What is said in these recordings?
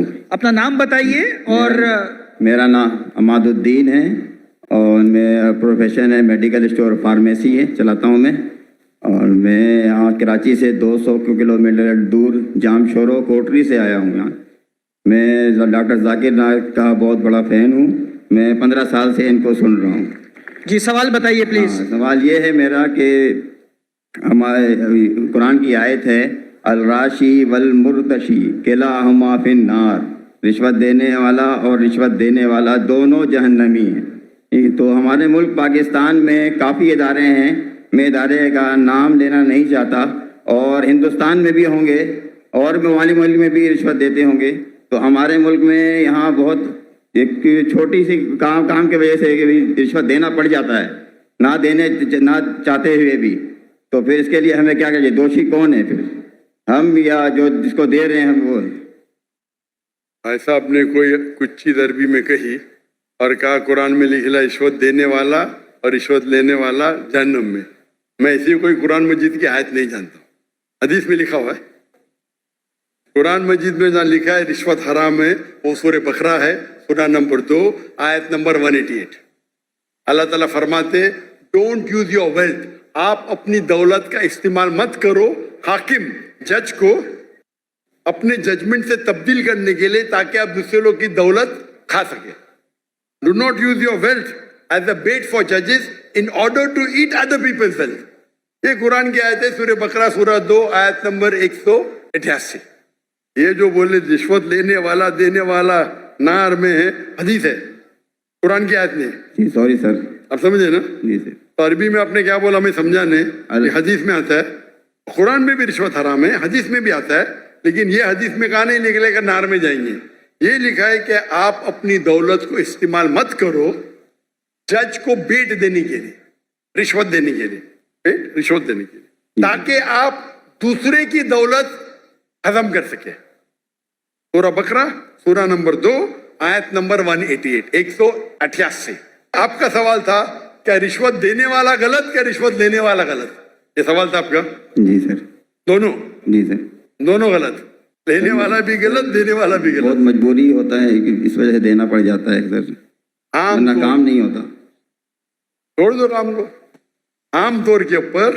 ہوں. اپنا نام بتائیے اور میرا نام عماد الدین ہے اور میرا پروفیشن ہے میڈیکل اسٹور فارمیسی ہے چلاتا ہوں میں. اور میں یہاں کراچی سے 200 کلومیٹر دور جام شورو کوٹری سے آیا ہوں. یہاں میں ڈاکٹر ذاکر نائک کا بہت بڑا فین ہوں. میں 15 سال سے ان کو سن رہا ہوں. جی سوال بتائیے پلیز. سوال یہ ہے میرا کہ ہمارے قرآن کی آیت ہے الراشی والمرتشی کلاہما فی النار. رشوت دینے والا اور رشوت دینے والا دونوں جہنمی ہیں. تو ہمارے ملک پاکستان میں کافی ادارے ہیں. میں ادارے کا نام لینا نہیں چاہتا اور ہندوستان میں بھی ہوں گے اور ممالک میں بھی رشوت دیتے ہوں گے. تو ہمارے ملک میں یہاں بہت ایک چھوٹی سی کام کی وجہ سے رشوت دینا پڑ جاتا ہے نہ چاہتے ہوئے بھی. تو پھر اس کے لیے ہمیں کیا کریے؟ دوشی کون ہے پھر، ہم یا جو جس کو دے رہے ہیں ہم وہ؟ ایسا آپ نے کوئی کچھ چیز عربی میں کہی اور کہا قرآن میں لکھا رشوت دینے والا اور رشوت لینے والا جہنم میں. میں ایسی کوئی قرآن مجید کی آیت نہیں جانتا ہوں. حدیث میں لکھا ہوا ہے. قرآن مجید میں جہاں لکھا ہے رشوت حرام ہے وہ سورہ بقرہ ہے سورہ نمبر 2 آیت نمبر 188. اللہ تعالیٰ فرماتے ڈونٹ یوز یور ویلتھ. آپ اپنی دولت کا استعمال مت کرو حاکم جج کو اپنے ججمنٹ سے تبدیل کرنے کے لیے تاکہ آپ دوسرے لوگ کی دولت کھا سکے. Do not use your wealth as a bait for ججز in order to eat other people's wealth. یہ قرآن کی آیت ہے سورہ بقرہ سورہ 2 آیت نمبر 188. یہ جو بولے رشوت لینے والا دینے والا نار میں ہے حدیث ہے قرآن کی آیت نہیں. Sorry sir. آپ سمجھے نا؟ جی سر. تو عربی میں آپ نے کیا بولا ہمیں سمجھا نہیں. حدیث میں آتا ہے قرآن میں بھی رشوت حرام ہے حدیث میں بھی آتا ہے لیکن یہ حدیث میں کہا نہیں نکلے گا نار میں جائیں گے. یہ لکھا ہے کہ آپ اپنی دولت کو استعمال مت کرو جج کو بیٹ دینے کے لیے رشوت دینے کے لیے رشوت دینے کے لیے تاکہ آپ دوسرے کی دولت ہضم کر سکے. سورہ بقرہ سورہ نمبر 2 آیت نمبر 188 188. آپ کا سوال تھا کیا رشوت دینے والا غلط کیا رشوت لینے والا غلط؟ یہ سوال تھا آپ کا. جی سر. دونوں. جی سر. دونوں غلط. لینے والا بھی غلط دینے والا بھی غلط. بہت مجبوری ہوتا ہے اس وجہ سے دینا پڑ جاتا ہے سر. ورنہ کام نہیں ہوتا. چھوڑ دو کام کو. عام طور کے اوپر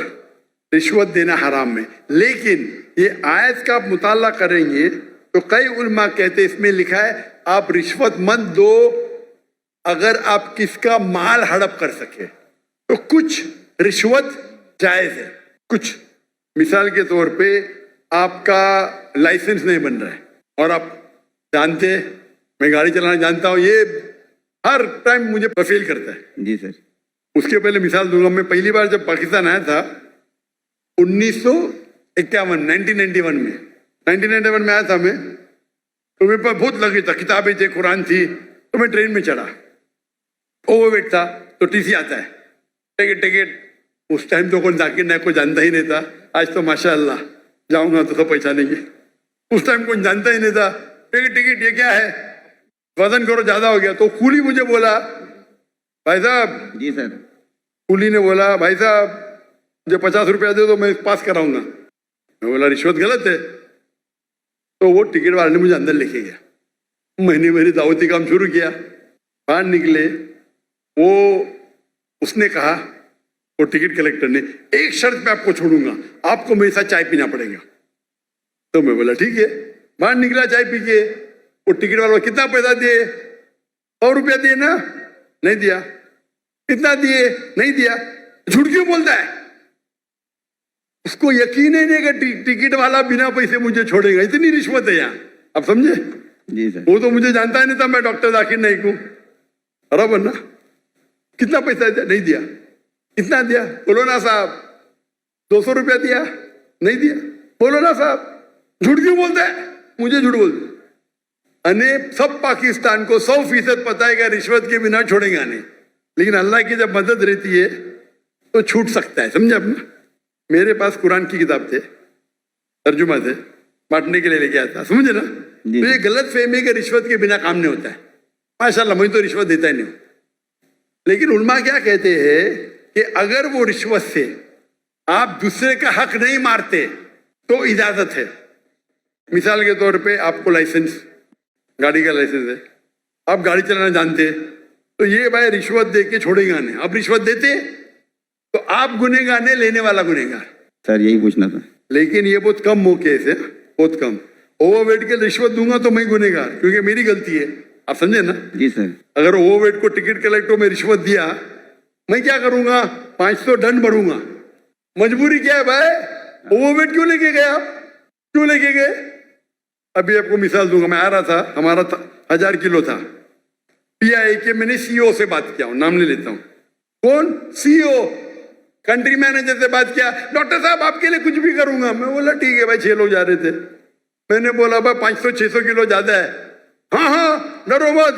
رشوت دینا حرام ہے لیکن یہ آیت کا آپ مطالعہ کریں گے تو کئی علماء کہتے اس میں لکھا ہے آپ رشوت مت دو اگر آپ کس کا مال ہڑپ کر سکے. تو کچھ رشوت جائز ہے. کچھ مثال کے طور پہ آپ کا لائسنس نہیں بن رہا ہے اور آپ جانتے میں گاڑی چلانا جانتا ہوں یہ ہر ٹائم مجھے فیل کرتا ہے. جی سر. اس کے پہلے مثال دوں گا. میں پہلی بار جب پاکستان آیا تھا 1991 میں آیا تھا میں تو میرے پاس بہت لگی تھا کتابیں تھے قرآن تھی تو میں ٹرین میں چڑھا اوور ویٹ تھا تو ٹی سی آتا ہے ٹکٹ. اس ٹائم تو کون ذاکر نائک کو جانتا ہی نہیں تھا. آج تو ماشاء اللہ جاؤں گا تو سب پہچانیں گے. اس ٹائم کون جانتا ہی نہیں تھا. ٹکٹ یہ کیا ہے وزن کرو زیادہ ہو گیا. تو کولی مجھے بولا بھائی صاحب. جی سر. کولی نے بولا بھائی صاحب مجھے 50 روپیہ دے دو میں پاس کراؤں گا. میں بولا رشوت غلط ہے. تو وہ ٹکٹ والے نے مجھے اندر لے کے گیا. میں نے میری دعوتی کام شروع کیا. باہر نکلے وہ اس نے کہا وہ ٹکٹ کلیکٹر نے ایک شرط پہ آپ کو چھوڑوں گا آپ کو میرے ساتھ چائے پینا پڑے گا. تو میں بولا ٹھیک ہے. باہر نکلا چائے پی کے. وہ ٹکٹ والا کتنا پیسہ دیے 100 روپیہ دیے نا نہیں دیا. کتنا دیے نہیں دیا. جھوٹ کیوں بولتا ہے؟ اس کو یقین ہی نہیں کہ ٹکٹ والا بنا پیسے مجھے چھوڑے گا. اتنی رشوت ہے یہاں. آپ سمجھے؟ جی سر. وہ تو مجھے جانتا ہی نہیں تھا میں ڈاکٹر ذاکر نائک ہوں. برابر نا. کتنا پیسہ دیا نہیں دیا. کتنا دیا بولو نا صاحب. 200 روپیہ دیا نہیں دیا. بولو نا صاحب. جھوٹ کیوں بولتا ہے؟ مجھے جھوٹ بولتا ہے. سب پاکستان کو 100% پتا ہے کہ رشوت کے بنا چھوڑیں گا نہیں لیکن اللہ کی جب مدد رہتی ہے تو چھوٹ سکتا ہے. سمجھا اپنا. میرے پاس قرآن کی کتاب تھے ترجمہ تھے بانٹنے کے لیے لے کے آیا تھا. سمجھے نا. تو یہ غلط فہمی کہ رشوت کے بنا کام نہیں ہوتا ہے. ماشاء اللہ مجھے تو رشوت دیتا ہی نہیں ہوں. لیکن علماء کیا کہتے ہیں کہ اگر وہ رشوت سے آپ دوسرے کا حق نہیں مارتے تو اجازت ہے. مثال کے طور پہ آپ کو لائسنس गाड़ी का लाइसेंस है, आप गाड़ी चलाना जानते, तो ये भाई रिश्वत दे के छोड़ेगा नहीं। आप रिश्वत देते तो आप गुनहगार नहीं, लेने वाला गुनहगार। सर यही पूछना था। लेकिन ये बहुत कम मौके से, बहुत कम। ओवरवेट के रिश्वत दूंगा तो मैं गुनहगार, क्योंकि मेरी गलती है। आप समझे ना? जी सर। अगर ओवरवेट को टिकट कलेक्टर में रिश्वत दिया, मैं क्या करूंगा? 500 दंड भरूंगा। मजबूरी क्या है भाई? ओवरवेट क्यों लेके गए आप? क्यों लेके गए? अभी आपको मिसाल दूंगा। मैं आ रहा था, हमारा 1000 किलो था, पीआई के मैंने सीईओ से बात किया, नाम नहीं लेता हूं। कौन? सीईओ, कंट्री मैनेजर से बात किया, डॉक्टर साहब आपके लिए कुछ भी करूंगा। मैं बोला ठीक है भाई, 6 लोग जा रहे थे। मैंने बोला भाई 500-600 किलो ज्यादा है। हाँ हाँ डरो मत,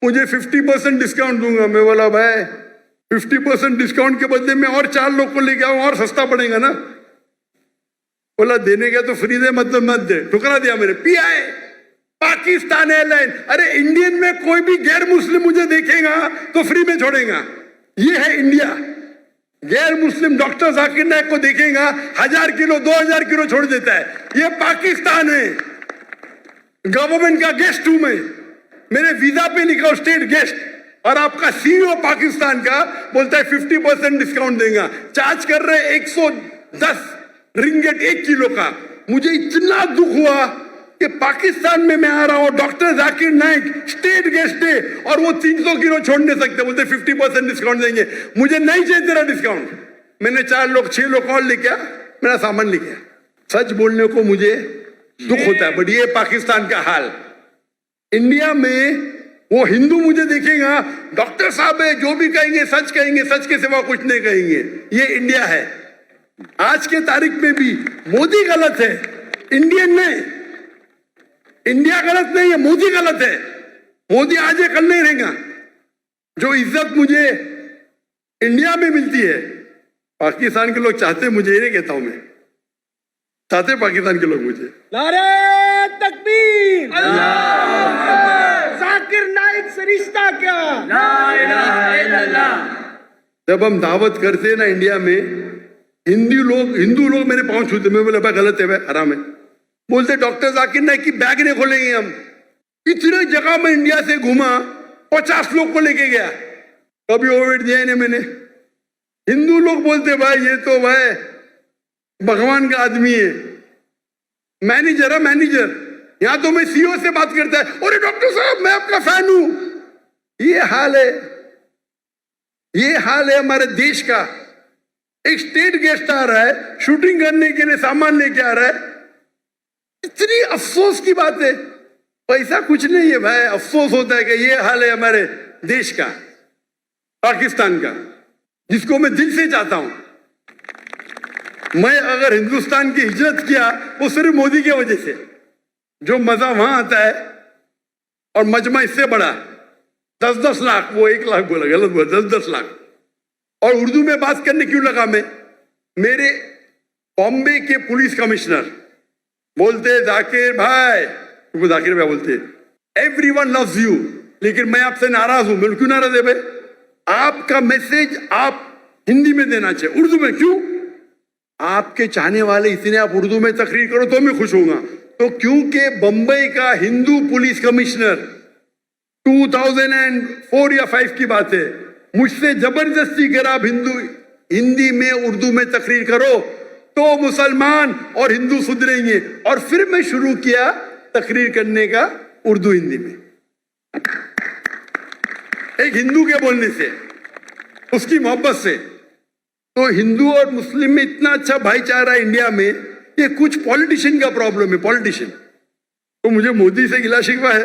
मुझे 50% डिस्काउंट दूंगा। मैं बोला भाई 50% डिस्काउंट के बदले में और 4 लोग को लेके आऊं, और सस्ता पड़ेगा ना। बोला देने का तो फ्री दे, मतलब मत दे। ठुकरा दिया मेरे। पीआई पाकिस्तान एयरलाइन, अरे इंडियन में कोई भी गैर मुस्लिम मुझे देखेगा तो फ्री में छोड़ेगा। ये है इंडिया। गैर मुस्लिम डॉक्टर जाकिर नाइक को देखेगा, 1000 किलो 2000 किलो छोड़ देता है। ये पाकिस्तान है, गवर्नमेंट का गेस्ट हूं मैं, मेरे वीजा पे लिखा स्टेट गेस्ट, और आपका सीईओ पाकिस्तान का बोलता है 50% डिस्काउंट देगा। चार्ज कर रहे 110 रिंगेट 1 किलो का। मुझे इतना दुख हुआ कि पाकिस्तान में मैं आ रहा हूं, doctor Zakir Naik state guest है, और वो 300 किलो छोड़ नहीं सकते, बोलते 50% डिस्काउंट देंगे। मुझे नहीं चाहिए तेरा डिस्काउंट। मैंने 6 लोग और लेके आया, मेरा सामान लेके आया। सच बोलने को मुझे दुख होता है, बट ये पाकिस्तान का हाल। इंडिया में वो हिंदू मुझे देखेगा, डॉक्टर साहब है, जो भी कहेंगे सच कहेंगे, सच के सिवा कुछ नहीं कहेंगे। ये इंडिया है। आज के तारीख में भी मोदी गलत है, इंडियन नहीं। इंडिया गलत नहीं है, मोदी गलत है। मोदी आज है, कल नहीं रहेगा। जो इज्जत मुझे इंडिया में मिलती है, पाकिस्तान के लोग चाहते, मुझे ये कहता हूं मैं, चाहते पाकिस्तान के लोग मुझे। नारे तकबीर, जाकिर नाइक से रिश्ता क्या? जब हम दावत करते हैं ना इंडिया में, हिंदू लोग मेरे पांव छूते। मैं बोला भाई गलत है, भाई हराम है। बोलते डॉक्टर जाकिर नाइक की बैग नहीं खोलेंगे हम। इतने जगह में इंडिया से घूमा, 50 लोग को लेके गया, कभी ओवरवेट दिया नहीं मैंने। हिंदू लोग बोलते भाई ये तो भाई भगवान का आदमी है, मैनेजर है मैनेजर। यहां तो मैं सीईओ से बात करता है, अरे डॉक्टर साहब मैं आपका फैन हूं। ये हाल है, ये हाल है हमारे देश का। एक स्टेट गेस्ट आ रहा है, शूटिंग करने के लिए सामान लेके आ रहा है। इतनी अफसोस की बात है। पैसा कुछ नहीं है भाई, अफसोस होता है कि ये हाल है हमारे देश का, पाकिस्तान का, जिसको मैं दिल से चाहता हूं। मैं अगर हिंदुस्तान की हिजरत किया वो सिर्फ मोदी की वजह से। जो मजा वहां आता है, और मजमा इससे बड़ा 10-10 लाख, वो 1 लाख बोला, गलत बोला, 10-10 लाख। और उर्दू में बात करने क्यों लगा मैं? मेरे बॉम्बे के पुलिस कमिश्नर बोलते जाकिर भाई, वो जाकिर भाई बोलते एवरीवन लव्स यू, लेकिन मैं आपसे नाराज हूं। मैं क्यों नाराज है भाई? आपका मैसेज आप हिंदी में देना चाहिए, उर्दू में क्यों? आपके चाहने वाले इतने, आप उर्दू में तकरीर करो तो मैं खुश होऊंगा। तो क्योंकि बंबई का हिंदू पुलिस कमिश्नर 2004 या 5 की बात है, मुझसे जबरदस्ती कर आप हिंदी में उर्दू में तकरीर करो तो मुसलमान और हिंदू सुधरेंगे। और फिर मैं शुरू किया तकरीर करने का उर्दू हिंदी में, एक हिंदू के बोलने से, उसकी मोहब्बत से। तो हिंदू और मुस्लिम में इतना अच्छा भाईचारा इंडिया में, ये कुछ पॉलिटिशियन का प्रॉब्लम है, पॉलिटिशियन। तो मुझे मोदी से गिला शिकवा है।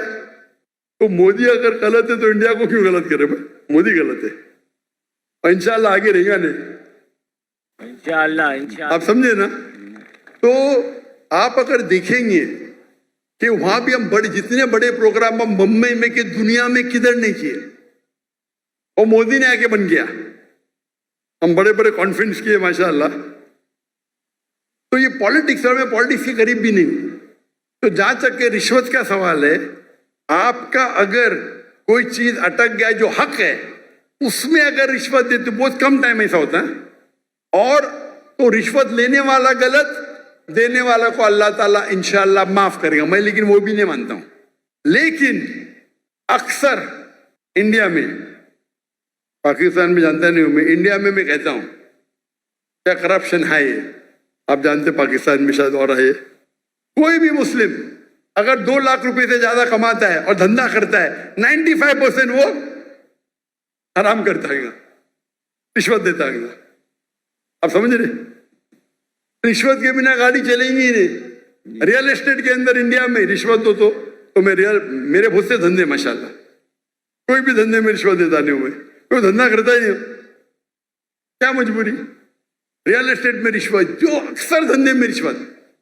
तो मोदी अगर गलत है तो इंडिया को क्यों गलत करे भाई? मोदी गलत है, और इंशाल्लाह आगे रहेगा नहीं, इंशाल्लाह। आप समझे ना? तो आप अगर देखेंगे कि वहां भी हम जितने बड़े प्रोग्राम हम बम्बई में कि दुनिया में किधर नहीं किए, और मोदी ने आके बन गया। हम बड़े बड़े कॉन्फ्रेंस किए माशाल्लाह। तो ये पॉलिटिक्स, और मैं पॉलिटिक्स के करीब भी नहीं हूं। तो जहां तक के रिश्वत का सवाल है, आपका अगर कोई चीज अटक गया जो हक है, उसमें अगर रिश्वत देते तो बहुत कम टाइम ऐसा होता है, और तो रिश्वत लेने वाला गलत, देने वाला को अल्लाह ताला इंशाअल्लाह माफ करेगा। मैं लेकिन वो भी नहीं मानता हूं। लेकिन अक्सर इंडिया में, पाकिस्तान में जानता नहीं हूं मैं, इंडिया में मैं कहता हूं क्या करप्शन है ये, आप जानते पाकिस्तान में शायद और है। कोई भी मुस्लिम अगर 2 लाख रुपए से ज्यादा कमाता है और धंधा करता है, 95% वो हराम करता है, रिश्वत देता है। आप समझ रहे, रिश्वत के बिना गाड़ी चलेंगी ही नहीं। रियल एस्टेट के अंदर इंडिया में रिश्वत हो तो मेरे बहुत से धंधे माशाल्लाह, कोई भी धंधे में रिश्वत देता नहीं हूं मैं, कोई धंधा करता ही नहीं, क्या मजबूरी। रियल एस्टेट में रिश्वत, जो अक्सर धंधे में रिश्वत।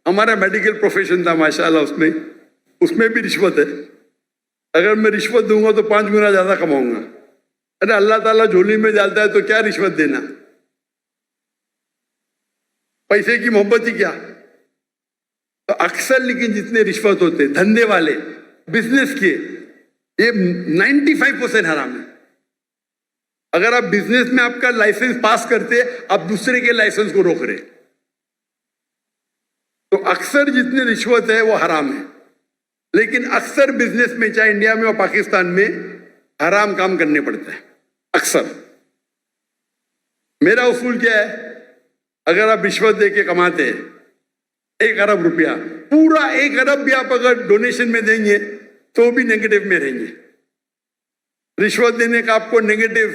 हमारा मेडिकल प्रोफेशन था माशाल्लाह, उसमें भी रिश्वत है। अगर मैं रिश्वत दूंगा तो 5 गुना ज्यादा कमाऊंगा। अरे अल्लाह ताला झोली में डालता है तो क्या रिश्वत देना, पैसे की मोहब्बत ही क्या। तो अक्सर लेकिन जितने रिश्वत होते धंधे वाले, बिजनेस के, ये 95% हराम है। अगर आप बिजनेस में आपका लाइसेंस पास करते, आप दूसरे के लाइसेंस को रोक रहे, तो अक्सर जितने रिश्वत है वो हराम है। लेकिन अक्सर बिजनेस में, चाहे इंडिया में और पाकिस्तान में, हराम काम करने पड़ता है अक्सर। मेरा उसूल क्या है, अगर आप रिश्वत दे के कमाते हैं 1 अरब रुपया, पूरा 1 अरब भी आप अगर डोनेशन में देंगे तो भी नेगेटिव में रहेंगे। रिश्वत देने का आपको नेगेटिव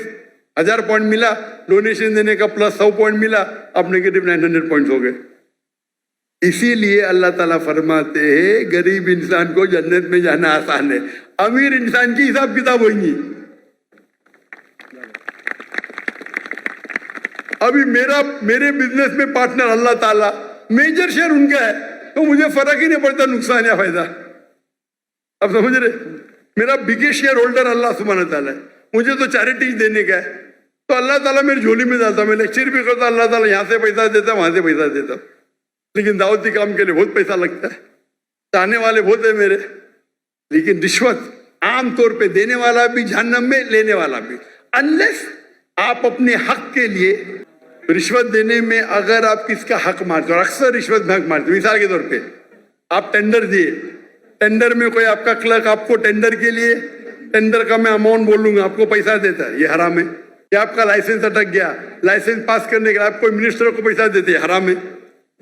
1000 पॉइंट मिला, डोनेशन देने का प्लस 100 पॉइंट मिला, आप नेगेटिव 900 पॉइंट हो गए। इसीलिए अल्लाह ताला फरमाते हैं गरीब इंसान को जन्नत में जाना आसान है, अमीर इंसान की हिसाब किताब होगी। अभी मेरे बिजनेस में पार्टनर अल्लाह ताला, मेजर शेयर उनका है, तो मुझे फर्क ही नहीं पड़ता नुकसान या फायदा। अब समझ रहे, मेरा बिगेस्ट शेयर होल्डर अल्लाह सुब्हानहू ताला है, मुझे तो चैरिटी देने का है, तो अल्लाह ताला मेरी झोली में डालता। मैं लेक्चर भी करता, अल्लाह ताला यहाँ से पैसा देता, वहां से पैसा देता। लेकिन दावती काम के लिए बहुत पैसा लगता है, चाहने वाले बहुत है मेरे। लेकिन रिश्वत आमतौर पे देने वाला भी जहन्नम में, लेने वाला भी, अनलेस आप अपने हक के लिए रिश्वत देने में अगर आप किसका हक मारते हो, और अक्सर रिश्वत में हक मारते हो। मिसाल के तौर पे आप टेंडर दिए, टेंडर में कोई आपका क्लर्क आपको टेंडर के लिए, टेंडर का मैं अमाउंट बोलूंगा, आपको पैसा देता है, ये हराम है। या आपका लाइसेंस अटक गया, लाइसेंस पास करने के लिए आप कोई मिनिस्टर को पैसा देते हैं, हराम है।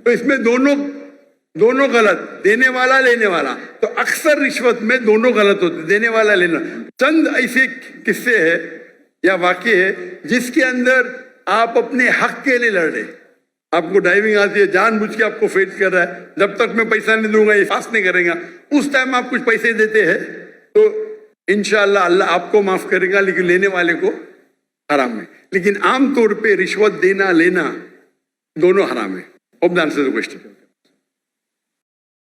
तो इसमें दोनों गलत, देने वाला लेने वाला। तो अक्सर रिश्वत में दोनों गलत होते, देने वाला लेना। चंद ऐसे किस्से है या वाक़े है जिसके अंदर आप अपने हक के लिए लड़ रहे। आपको ड्राइविंग आती है, जानबूझ के आपको फेल कर रहा है, जब तक मैं पैसा नहीं दूंगा ये पास नहीं करेगा, उस टाइम आप कुछ पैसे देते हैं तो इंशाअल्लाह अल्लाह आपको माफ करेगा, लेकिन लेने वाले को हराम है। लेकिन आमतौर पे रिश्वत देना लेना दोनों हराम है। Hope that answers the question.